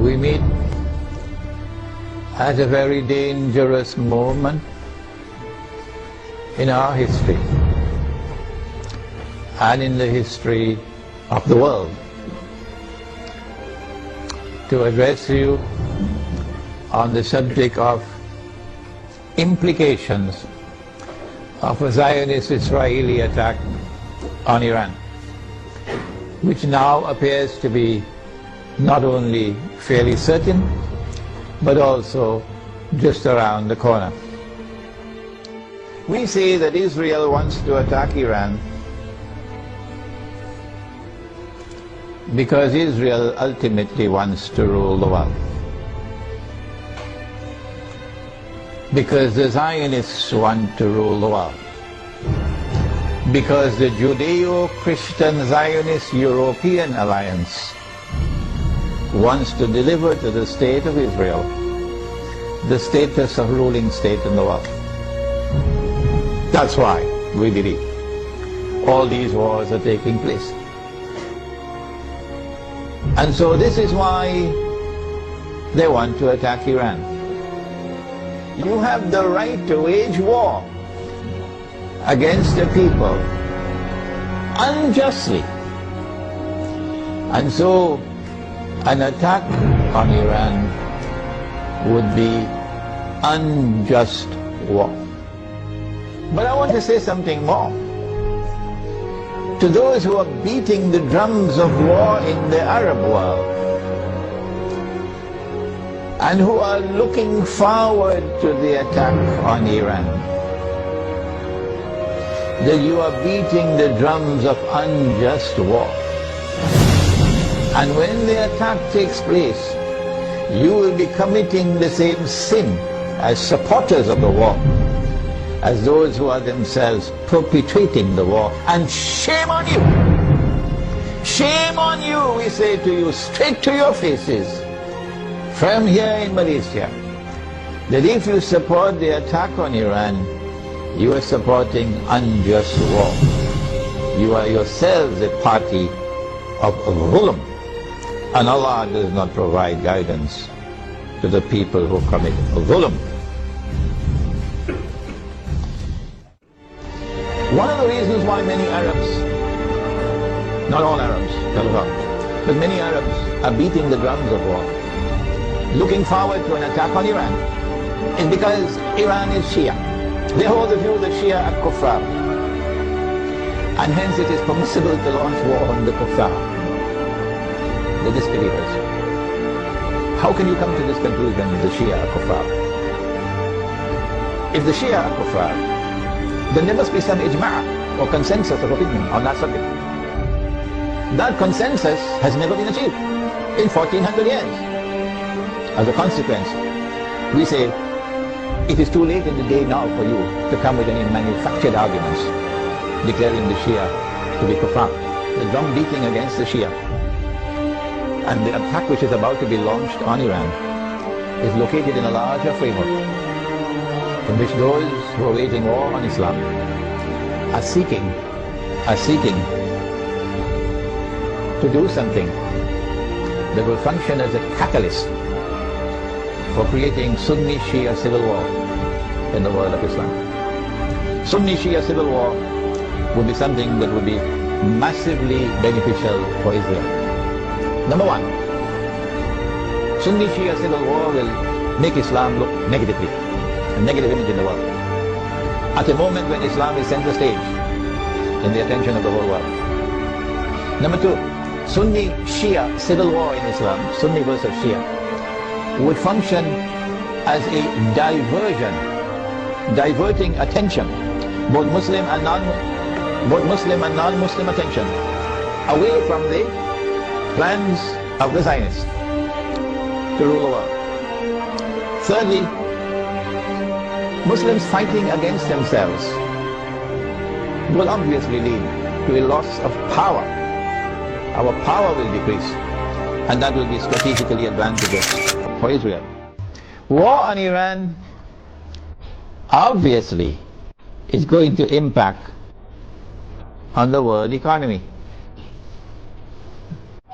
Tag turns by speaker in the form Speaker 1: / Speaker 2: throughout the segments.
Speaker 1: We meet at a very dangerous moment in our history and in the history of the world to address you on the subject of implications of a Zionist-Israeli attack on Iran, which now appears to be not only fairly certain, but also just around the corner. We say that Israel wants to attack Iran because Israel ultimately wants to rule the world. Because the Zionists want to rule the world. Because the Judeo-Christian Zionist European Alliance wants to deliver to the state of Israel the status of ruling state in the world. That's why we believe all these wars are taking place. And so this is why they want to attack Iran. You have the right to wage war against the people unjustly. And so an attack on Iran would be unjust war. But I want to say something more. To those who are beating the drums of war in the Arab world and who are looking forward to the attack on Iran, that you are beating the drums of unjust war. And when the attack takes place, you will be committing the same sin as supporters of the war, as those who are themselves perpetrating the war. And shame on you! Shame on you, we say to you, straight to your faces, from here in Malaysia, that if you support the attack on Iran, you are supporting unjust war. You are yourselves a party of dhulm. And Allah does not provide guidance to the people who commit dhulm. One of the reasons why many Arabs, not all Arabs, but many Arabs are beating the drums of war, looking forward to an attack on Iran, is because Iran is Shia. They hold the view that Shia are kuffar, and hence it is permissible to launch war on the kuffar, the disbelievers. How can you come to this conclusion that the Shia are kuffar? If the Shia are kuffar, then there must be some ijma' or consensus of opinion on that subject. That consensus has never been achieved in 1400 years. As a consequence, we say it is too late in the day now for you to come with any manufactured arguments declaring the Shia to be kuffar. The drum beating against the Shia and the attack which is about to be launched on Iran is located in a larger framework in which those who are waging war on Islam are seeking to do something that will function as a catalyst for creating Sunni-Shia civil war in the world of Islam. Sunni-Shia civil war would be something that would be massively beneficial for Israel. Number one, Sunni-Shia civil war will make Islam look negatively, a negative image in the world, at a moment when Islam is center stage in the attention of the whole world. Number two, Sunni-Shia civil war in Islam, Sunni versus Shia, would function as a diversion, diverting attention, both Muslim and non-Muslim attention, away from the plans of the Zionists to rule the world. Thirdly, Muslims fighting against themselves will obviously lead to a loss of power. Our power will decrease, and that will be strategically advantageous for Israel. War on Iran obviously is going to impact on the world economy.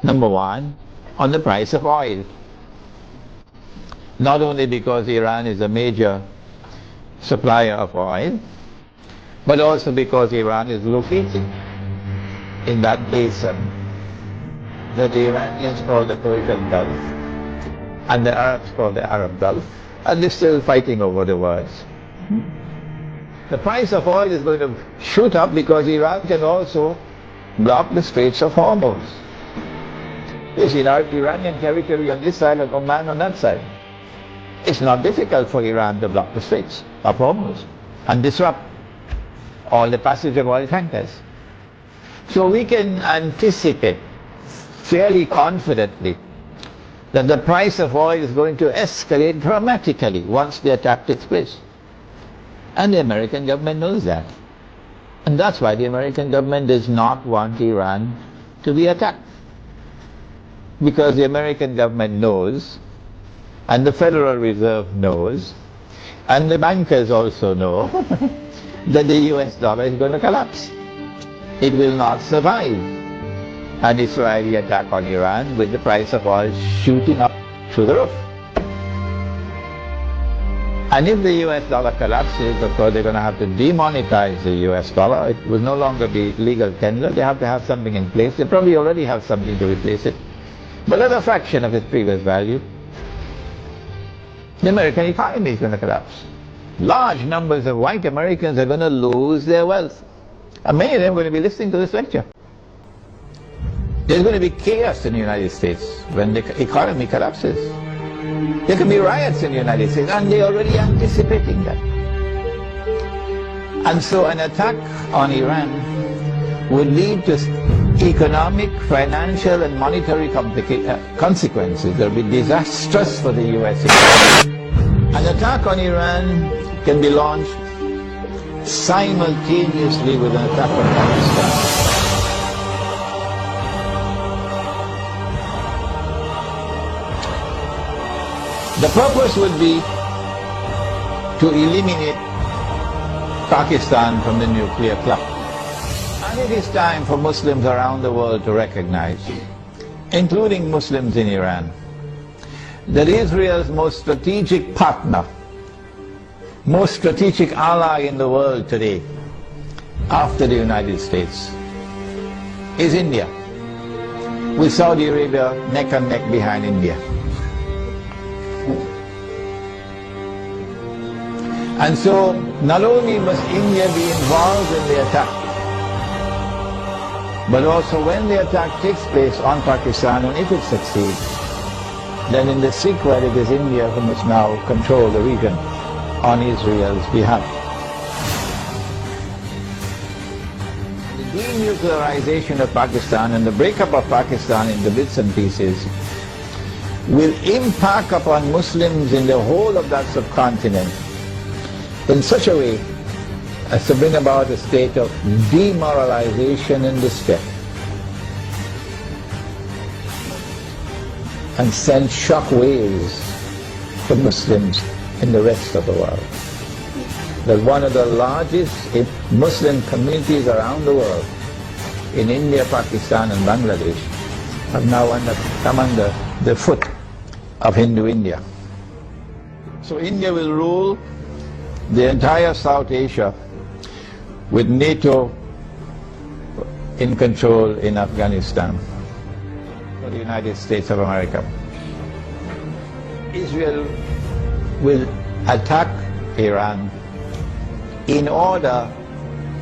Speaker 1: Number one, on the price of oil. not only because Iran is a major supplier of oil, but also because Iran is located in that basin that the Iranians call the Persian Gulf and the Arabs call the Arab Gulf, and they're still fighting over the words. The price of oil is going to shoot up because Iran can also block the Straits of Hormuz. There's Iranian territory on this side and Oman on that side. It's not difficult for Iran to block the Straits of Hormuz and disrupt all the passage of oil tankers. So we can anticipate fairly confidently that the price of oil is going to escalate dramatically once the attack takes place. And the American government knows that. And that's why the American government does not want Iran to be attacked. Because the American government knows, and the Federal Reserve knows, and the bankers also know, that the US dollar is going to collapse. It will not survive an Israeli attack on Iran with the price of oil shooting up through the roof. And if the US dollar collapses, of course they're going to have to demonetize the US dollar. It will no longer be legal tender. They have to have something in place. They probably already have something to replace it, but at a fraction of its previous value. The American economy is going to collapse. Large numbers of white Americans are going to lose their wealth. And many of them are going to be listening to this lecture. There's going to be chaos in the United States when the economy collapses. There can be riots in the United States, and they're already anticipating that. And so an attack on Iran would lead to economic, financial, and monetary consequences that will be disastrous for the US economy. An attack on Iran can be launched simultaneously with an attack on Pakistan. The purpose would be to eliminate Pakistan from the nuclear club. And it is time for Muslims around the world to recognize, including Muslims in Iran, that Israel's most strategic partner, most strategic ally in the world today, after the United States, is India, with Saudi Arabia neck and neck behind India. And so, not only must India be involved in the attack, but also when the attack takes place on Pakistan, and if it succeeds, then in the sequel it is India who must now control the region on Israel's behalf. The denuclearization of Pakistan and the breakup of Pakistan into bits and pieces will impact upon Muslims in the whole of that subcontinent in such a way as to bring about a state of demoralization and despair, and send shock waves to Muslims in the rest of the world. That one of the largest Muslim communities around the world, in India, Pakistan and Bangladesh, have now come under the foot of Hindu India. So India will rule the entire South Asia with NATO in control in Afghanistan, for the United States of America. Israel will attack Iran in order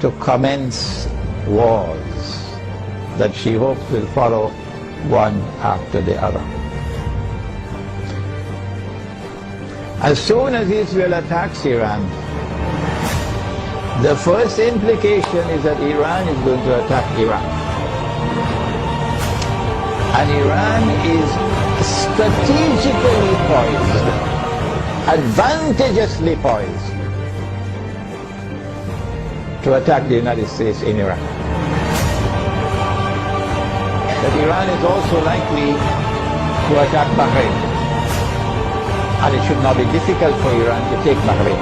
Speaker 1: to commence wars that she hopes will follow one after the other. As soon as Israel attacks Iran, the first implication is that Iran is going to attack Iraq. And Iran is strategically poised, advantageously poised, to attack the United States in Iraq. That Iran is also likely to attack Bahrain. And it should not be difficult for Iran to take Bahrain.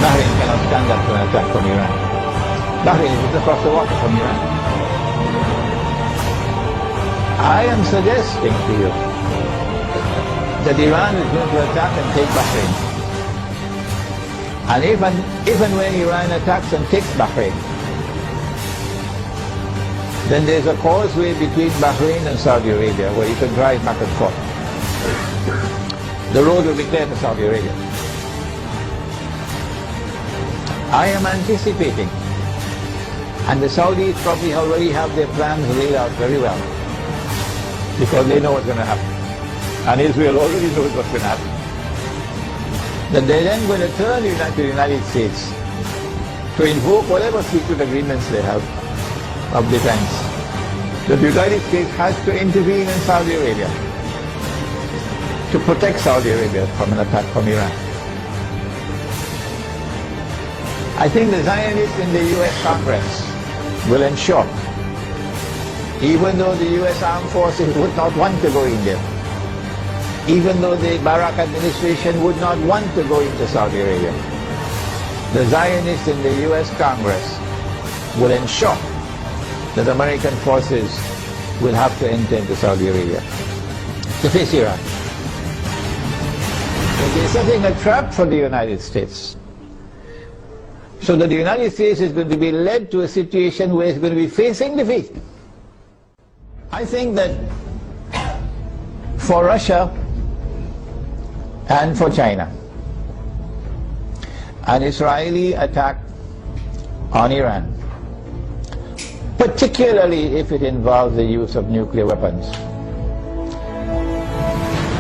Speaker 1: Bahrain cannot stand up to an attack from Iran. Bahrain is just across the water from Iran. I am suggesting to you that Iran is going to attack and take Bahrain. And even when Iran attacks and takes Bahrain, then there's a causeway between Bahrain and Saudi Arabia where you can drive back and forth. The road will be clear to Saudi Arabia. I am anticipating, and the Saudis probably already have their plans laid out very well, because they know what's going to happen. And Israel already knows what's going to happen. That they're then going to turn to the United States to invoke whatever secret agreements they have of defense. That the United States has to intervene in Saudi Arabia to protect Saudi Arabia from an attack from Iran. I think the Zionists in the US Congress will ensure, even though the US armed forces would not want to go in there, even though the Barak administration would not want to go into Saudi Arabia, the Zionists in the US Congress will ensure that American forces will have to enter into Saudi Arabia to face Iran. But they're setting a trap for the United States, so that the United States is going to be led to a situation where it's going to be facing defeat. I think that for Russia and for China, an Israeli attack on Iran, particularly if it involves the use of nuclear weapons,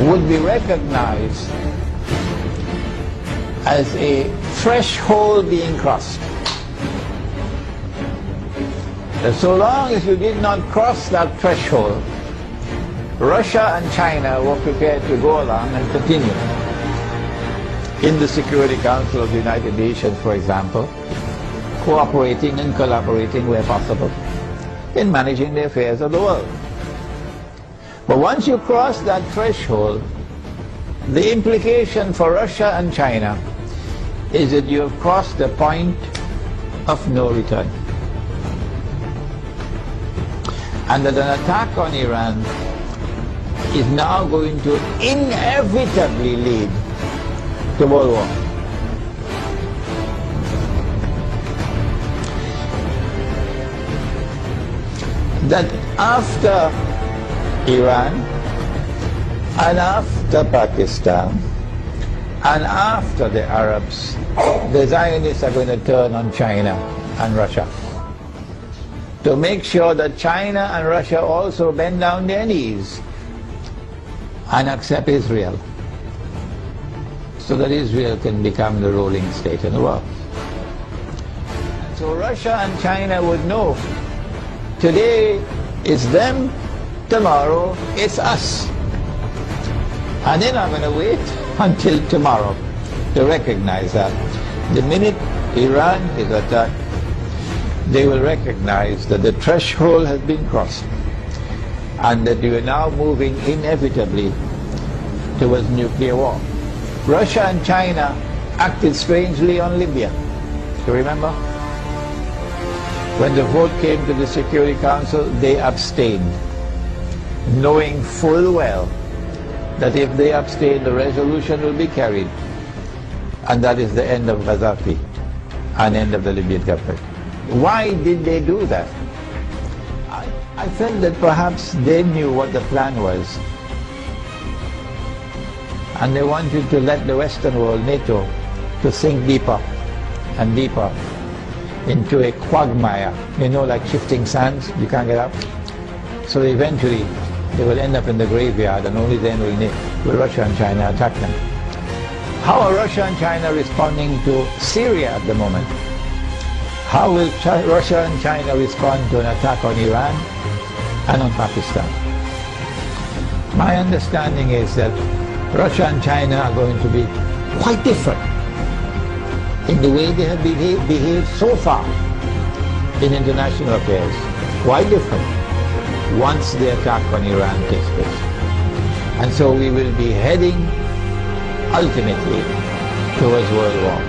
Speaker 1: would be recognized as a threshold being crossed. And so long as you did not cross that threshold, Russia and China were prepared to go along and continue in the Security Council of the United Nations, for example, cooperating and collaborating where possible in managing the affairs of the world. But once you cross that threshold, the implication for Russia and China is that you have crossed the point of no return. And that an attack on Iran is now going to inevitably lead to World War. That after Iran and after Pakistan and after the Arabs, the Zionists are going to turn on China and Russia to make sure that China and Russia also bend down their knees and accept Israel, so that Israel can become the ruling state in the world. So Russia and China would know, today it's them, tomorrow it's us. And they're not going to wait until tomorrow to recognize that. The minute Iran is attacked, they will recognize that the threshold has been crossed and that you are now moving inevitably towards nuclear war. Russia and China acted strangely on Libya. You remember? When the vote came to the Security Council, they abstained, knowing full well that if they abstain, the resolution will be carried, and that is the end of Gaddafi and end of the Libyan government. Why did they do that? I felt that perhaps they knew what the plan was, and they wanted to let the Western world, NATO, to sink deeper and deeper into a quagmire, you know, like shifting sands, you can't get up. So eventually they will end up in the graveyard, and only then will Russia and China attack them. How are Russia and China responding to Syria at the moment? How will Russia and China respond to an attack on Iran and on Pakistan? My understanding is that Russia and China are going to be quite different in the way they have behaved so far in international affairs. Quite different once the attack on Iran takes place. And so we will be heading ultimately towards World War.